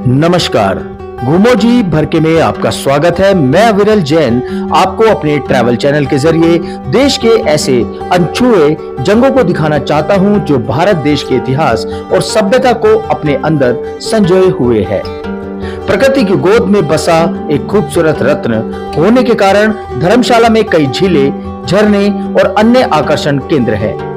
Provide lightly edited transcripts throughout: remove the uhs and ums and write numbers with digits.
नमस्कार, घूमो जी भरके में आपका स्वागत है। मैं विरल जैन आपको अपने ट्रैवल चैनल के जरिए देश के ऐसे अनछुए जगहों को दिखाना चाहता हूं जो भारत देश के इतिहास और सभ्यता को अपने अंदर संजोए हुए है। प्रकृति की गोद में बसा एक खूबसूरत रत्न होने के कारण धर्मशाला में कई झीलें, झरने और अन्य आकर्षण केंद्र है।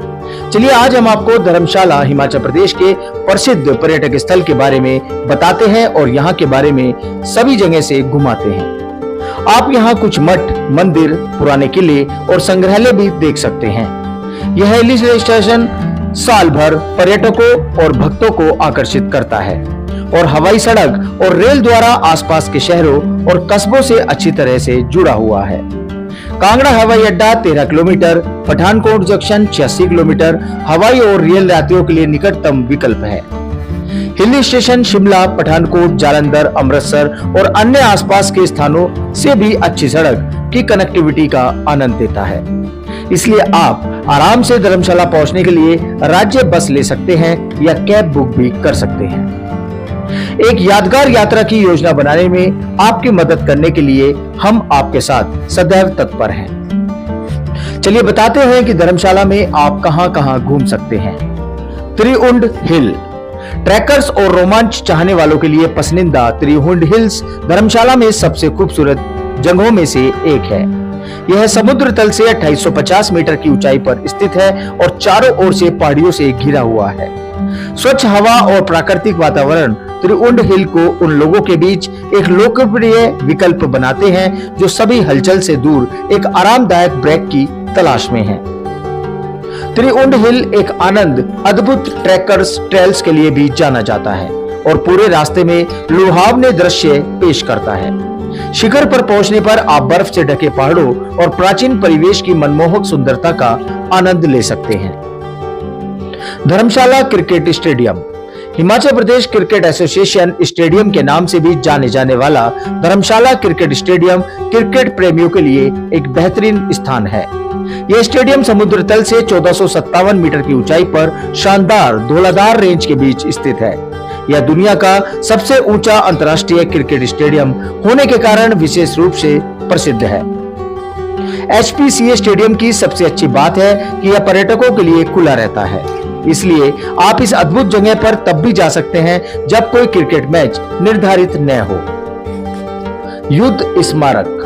चलिए आज हम आपको धर्मशाला हिमाचल प्रदेश के प्रसिद्ध पर्यटक स्थल के बारे में बताते हैं और यहाँ के बारे में सभी जगह से घुमाते हैं। आप यहाँ कुछ मठ, मंदिर, पुराने किले और संग्रहालय भी देख सकते हैं। यह हिल स्टेशन साल भर पर्यटकों और भक्तों को आकर्षित करता है और हवाई सड़क और रेल द्वारा आसपास के शहरों और कस्बों से अच्छी तरह से जुड़ा हुआ है। कांगड़ा हवाई अड्डा 13 किलोमीटर, पठानकोट जंक्शन 86 किलोमीटर हवाई और रेल यात्रियों के लिए निकटतम विकल्प है। हिल स्टेशन शिमला, पठानकोट, जालंधर, अमृतसर और अन्य आसपास के स्थानों से भी अच्छी सड़क की कनेक्टिविटी का आनंद देता है। इसलिए आप आराम से धर्मशाला पहुंचने के लिए राज्य बस ले सकते हैं या कैब बुक भी कर सकते हैं। एक यादगार यात्रा की योजना बनाने में आपकी मदद करने के लिए हम आपके साथ सदैव तत्पर हैं। चलिए बताते हैं कि धर्मशाला में आप कहां-कहां घूम सकते हैं। त्रिउंड हिल, ट्रैकर्स और रोमांच चाहने वालों के लिए पसंदीदा त्रिउंड हिल्स धर्मशाला में सबसे खूबसूरत जगहों में से एक है। यह समुद्र तल से 2850 मीटर की ऊंचाई पर स्थित है और चारों ओर से पहाड़ियों से घिरा हुआ है। स्वच्छ हवा और प्राकृतिक वातावरण त्रिउंड हिल को उन लोगों के बीच एक लोकप्रिय विकल्प बनाते हैं जो सभी हलचल से दूर एक आरामदायक ब्रेक की तलाश में हैं। त्रिउंड हिल एक अद्भुत ट्रैकर्स ट्रेल्स के लिए भी जाना जाता है और पूरे रास्ते में लुभावने दृश्य पेश करता है। शिखर पर पहुंचने पर आप बर्फ से ढके पहाड़ों और प्राचीन परिवेश की मनमोहक सुंदरता का आनंद ले सकते हैं। धर्मशाला cricket stadium, Himachal Pradesh cricket association stadium के नाम से भी जाने जाने वाला धर्मशाला क्रिकेट स्टेडियम क्रिकेट प्रेमियों के लिए एक बेहतरीन स्थान है। यह स्टेडियम समुद्र तल से 1457 मीटर की ऊंचाई पर शानदार धौलाधार रेंज के बीच स्थित है। यह दुनिया का सबसे ऊंचा अंतर्राष्ट्रीय क्रिकेट स्टेडियम होने के कारण विशेष रूप से प्रसिद्ध है। HPCA स्टेडियम की सबसे अच्छी बात है कि यह पर्यटकों के लिए खुला रहता है, इसलिए आप इस अद्भुत जगह पर तब भी जा सकते हैं जब कोई क्रिकेट मैच निर्धारित न हो। युद्ध स्मारक,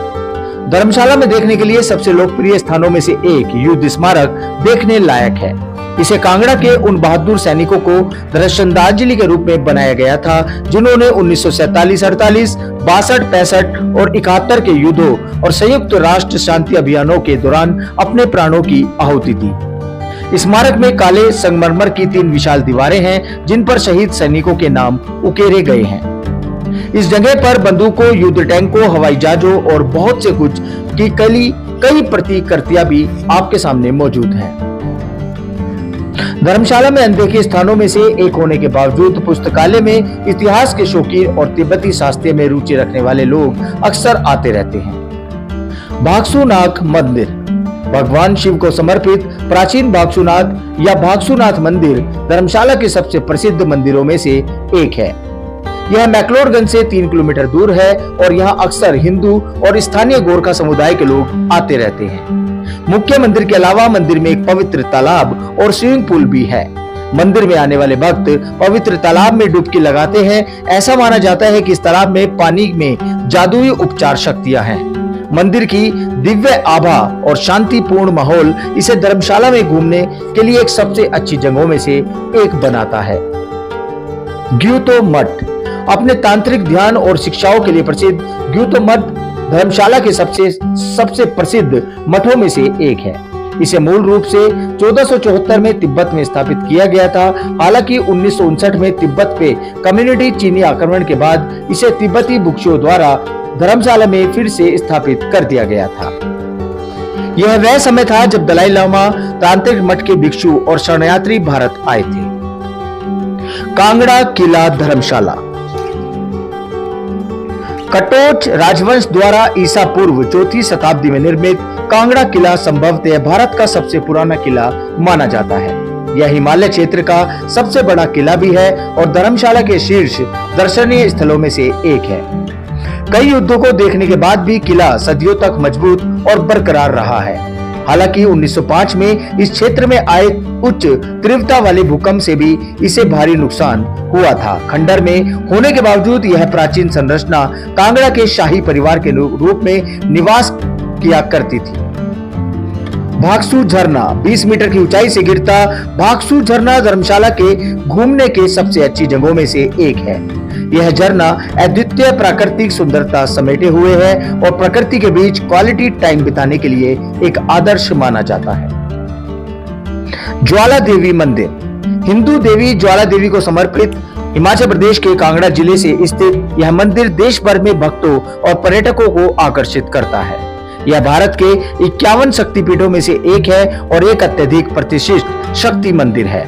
धर्मशाला में देखने के लिए सबसे लोकप्रिय स्थानों में से एक युद्ध स्मारक देखने लायक है। इसे कांगड़ा के उन बहादुर सैनिकों को श्रद्धांजलि के रूप में बनाया गया था जिन्होंने 1947-48, 62-65 और 71 के युद्धों और संयुक्त राष्ट्र शांति अभियानों के दौरान अपने प्राणों की आहुति दी। स्मारक में काले संगमरमर की 3 विशाल दीवारें हैं जिन पर शहीद सैनिकों के नाम उकेरे गए हैं। इस जगह पर बंदूकों, युद्ध टैंकों, हवाई जहाजों और बहुत से कुछ की कई प्रतिकृतियां भी आपके सामने मौजूद हैं। धर्मशाला में अनदेखे स्थानों में से एक होने के बावजूद पुस्तकालय में इतिहास के शौकीन और तिब्बती शास्त्रीय में रुचि रखने वाले लोग अक्सर आते रहते हैं। भागसूनाथ मंदिर, भगवान शिव को समर्पित प्राचीन भागसूनाथ या भागसूनाथ मंदिर धर्मशाला के सबसे प्रसिद्ध मंदिरों में से एक है। यह मैक्लोडगंज से 3 किलोमीटर दूर है और यहाँ अक्सर हिंदू और स्थानीय गोरखा समुदाय के लोग आते रहते हैं। मुख्य मंदिर के अलावा मंदिर में एक पवित्र तालाब और स्विमिंग पूल भी है। मंदिर में आने वाले भक्त पवित्र तालाब में डुबकी लगाते हैं। ऐसा माना जाता है कि इस तालाब में पानी में जादुई उपचार शक्तियां हैं। मंदिर की दिव्य आभा और शांतिपूर्ण माहौल इसे धर्मशाला में घूमने के लिए एक सबसे अच्छी जगहों में से एक बनाता है। ग्यूतो मठ, अपने तांत्रिक ध्यान और शिक्षाओं के लिए प्रसिद्ध ग्यूतो मठ धर्मशाला के सबसे प्रसिद्ध मठों में से एक है। इसे मूल रूप से 1474 में तिब्बत में स्थापित किया गया था। हालांकि 1959 में तिब्बत पे कम्युनिटी चीनी आक्रमण के बाद इसे तिब्बती भिक्षुओं द्वारा धर्मशाला में फिर से स्थापित कर दिया गया था। यह वह समय था जब दलाई लामा तांत्रिक मठ के भिक्षु और शरणार्थी भारत आए थे। कांगड़ा किला धर्मशाला, कटोच राजवंश द्वारा ईसा पूर्व 4वीं शताब्दी में निर्मित कांगड़ा किला संभवतः भारत का सबसे पुराना किला माना जाता है। यह हिमालय क्षेत्र का सबसे बड़ा किला भी है और धर्मशाला के शीर्ष दर्शनीय स्थलों में से एक है। कई युद्धों को देखने के बाद भी किला सदियों तक मजबूत और बरकरार रहा है। हालांकि 1905 में इस क्षेत्र में आए उच्च तीव्रता वाले भूकंप से भी इसे भारी नुकसान हुआ था। खंडर में होने के बावजूद यह प्राचीन संरचना कांगड़ा के शाही परिवार के रूप में निवास किया करती थी। भागसू झरना 20 मीटर की ऊंचाई से गिरता भागसू झरना धर्मशाला के घूमने के सबसे अच्छी जगहों में से एक है। यह झरना अद्वितीय प्राकृतिक सुंदरता समेटे हुए है और प्रकृति के बीच क्वालिटी टाइम बिताने के लिए एक आदर्श माना जाता है। ज्वाला देवी मंदिर हिंदू देवी ज्वाला देवी को समर्पित हिमाचल प्रदेश के कांगड़ा जिले से स्थित यह मंदिर देश भर में भक्तों और पर्यटकों को आकर्षित करता है। यह भारत के 51 शक्तिपीठों में से एक है और एक अत्यधिक प्रतिष्ठित शक्ति मंदिर है।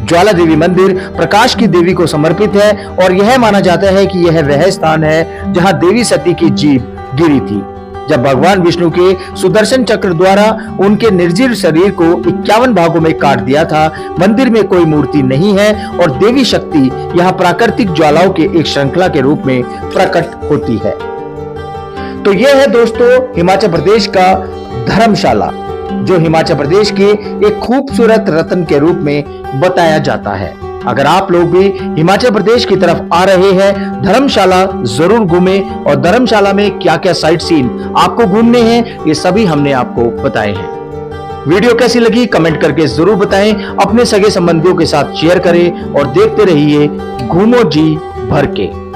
ज्वाला देवी मंदिर प्रकाश की देवी को समर्पित है और यह माना जाता है कि यह वह स्थान है जहां देवी सती की जीभ गिरी थी जब भगवान विष्णु के सुदर्शन चक्र द्वारा उनके निर्जीव शरीर को 51 भागों में काट दिया था। मंदिर में कोई मूर्ति नहीं है और देवी शक्ति यहाँ प्राकृतिक ज्वालाओं के एक श्रृंखला के रूप में प्रकट होती है। तो यह है दोस्तों हिमाचल प्रदेश का धर्मशाला, जो हिमाचल प्रदेश के एक खूबसूरत रत्न के रूप में बताया जाता है। अगर आप लोग भी हिमाचल प्रदेश की तरफ आ रहे हैं, धर्मशाला जरूर घूमें और धर्मशाला में क्या क्या साइट सीन आपको घूमने हैं ये सभी हमने आपको बताए हैं। वीडियो कैसी लगी कमेंट करके जरूर बताएं, अपने सगे संबंधियों के साथ शेयर करें और देखते रहिए घूमो जी भर के।